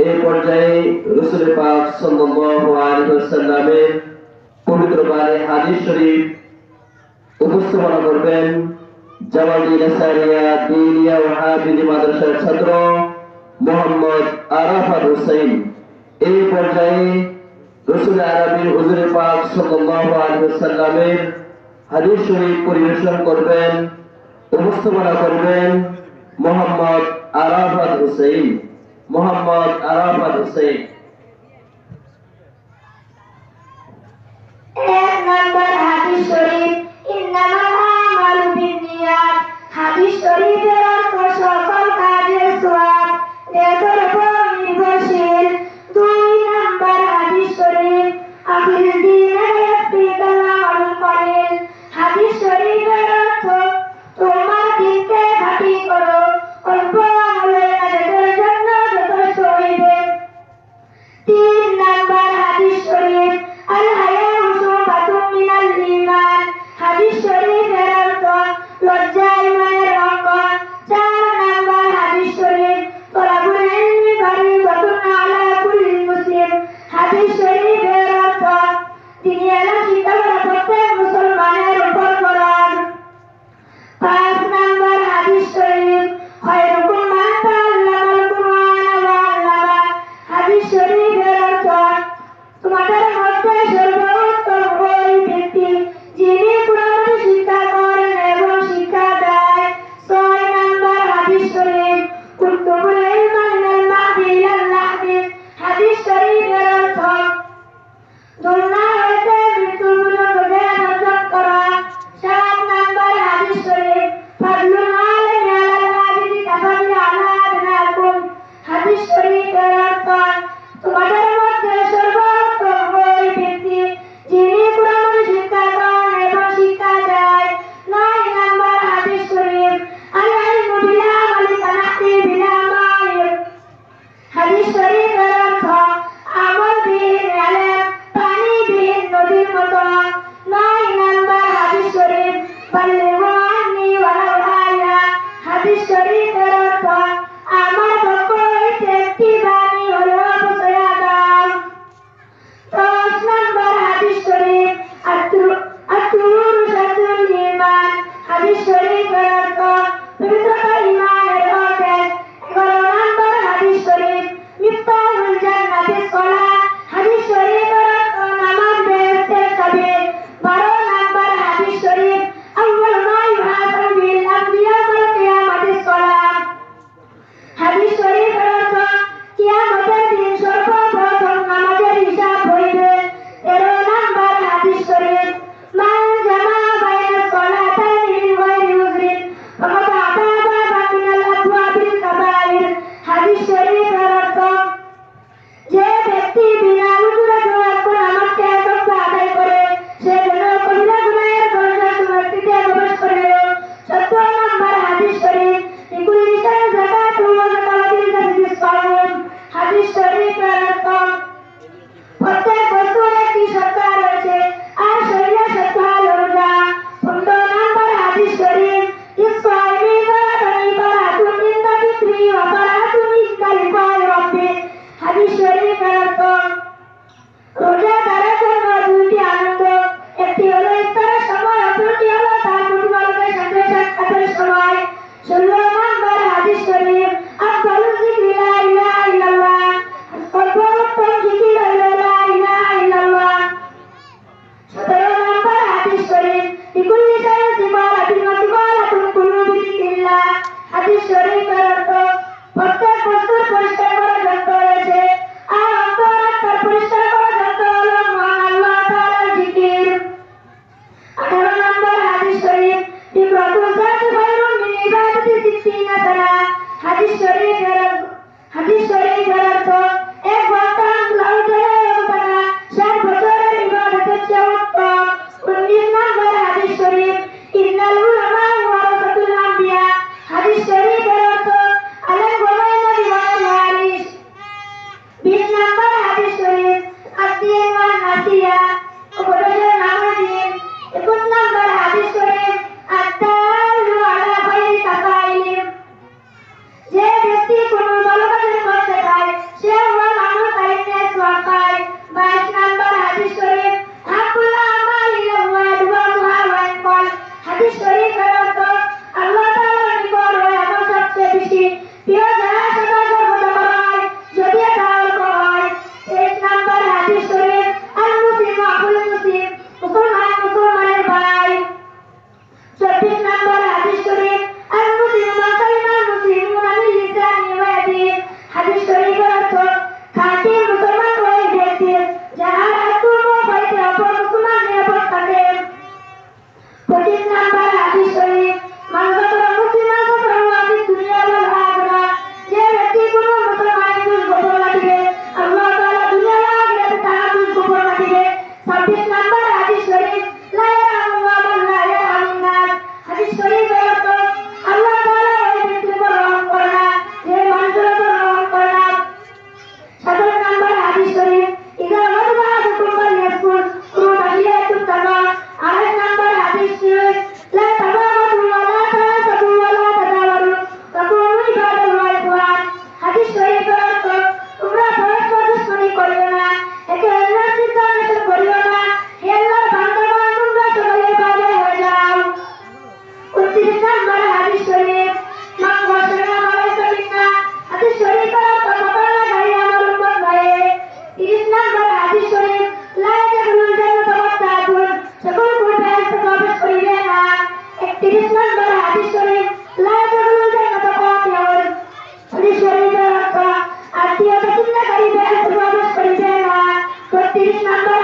এই পর্যায়ে রাসূল পাক সাল্লাল্লাহু আলাইহি ওয়াসাল্লামের পবিত্র বাণী হাদিস শরীফ উপস্থাপনা করবেন জামালউদ্দিন আসারিয়া দিনিয়া ও হাফিজি মাদ্রাসার ছাত্র মোহাম্মদ আরাফাত হোসেন। এই পর্যায়ে রাসূল আরবি হুজুর পাক সাল্লাল্লাহু আলাইহি ওয়াসাল্লামের হাদিস শরীফ পরিবেশন করবেন, উপস্থাপনা করবেন মোহাম্মদ আরাফাত হোসেন। মোহাম্মদ আরাফাত হোসেন। এক নম্বর হাদিস শরীফ, ইন্নামাল আমালু বিন্নিয়াত। হাদিস শরীফের অর্থ সকল কাজের সওয়াব নিয়তের উপর নির্ভরশীল। দুই নম্বর হাদিস শরীফ, আখির দিনে ইয়াকফিকাল আমালুল কলিল। হাদিস শরীফের অর্থ তোমার দিনকে খাঁটি করো, অল্প আমলের নাজাতের জন্য যথেষ্ট হইবে। তিন নম্বর হাদিস শরীফ, আল হায়াউ শুবাতুম মিনাল ঈমান। হাদিস শরীফের অর্থ লজ্জা ঈমানের অঙ্গ। চার নম্বর হাদিস শরীফ, তলাবুল ইলমি ফারিদাতুন আলা কুল্লি মুসলিম। হাদিস শরীফের অর্থ দ্বীনি ইলম শিক্ষা করা প্রত্যেক মুসলমানের উপর ফরজ। পাঁচ নম্বর হাদিস শরীফ, খায়রুকুম মান তাআল্লামাল কুরআন ওয়া আল্লামা। হাদিস শরীফের অর্থ তোমাদের মধ্যে সর্বোত্তম ওই ব্যক্তি যিনি কুরআন শিক্ষা করেন এবং শিক্ষা দেয়। ছয় নম্বর হাদিস শরীফ, কুতুবুল ইলম মিনাল মাহদি ইলাল লাহদি। হাদিস শরীফের অর্থ দুনিয়া হইতে মৃত্যু পর্যন্ত জ্ঞান অর্জন করা। সাত নম্বর হাদিস শরীফ, ফাদলুল আলিমি আলাল আবিদি কাফাদলি আলা আদনাকুম। হাদিস শরীফের অর্থ তোমাদের মধ্যে সর্বোত্তম ওই ব্যক্তি যিনি কুরআন শিক্ষা করেন এবং শিক্ষা দেয়। নয় নম্বর হাদিস শরীফ, আল ইলমু বিল আমালি কানাহতি বিল আমাল। হাদিস শরীফের অর্থ আমলবিহীন ইলম পানিবিহীন নদীর মতো। নয় নম্বর হাদিস শরীফ, বাল্লিগু আন্নী ওয়ালাউ আয়া। হাদিস শরীফের অর্থ আমার পক্ষ হইতে একটি বাণী হলেও পৌঁছাইয়া দাও। শরীফের অর্থ তোমরা পরস্পর দুশ্মনী করিও না, একে অন্যের চিন্তা অন্বেষণ করিও না, হে আল্লাহর বান্দাগণ তোমরা সকলে পাবে হয়ে যাও। 29 নম্বর হাদিস শরীফ, মান ওয়াসানা মালাইকা মিন্না, হাদিস শরীফের অর্থ মতানা গাড়ি আমার উম্মত নয়। 30 নম্বর হাদিস শরীফ, লা ইয়াদখুলুল জান্নাতা ওয়াত্তাকুন, সকল পূর্বে প্রবেশ করিবে না। 31 নম্বর হাদিস শরীফ, লা ইয়াদখুলুল জান্নাতা কাফিরুন, হাদিস শরীফের অর্থ আত্মীয়তা চিন্তাকারী প্রবেশ করিবে না। 32 নম্বর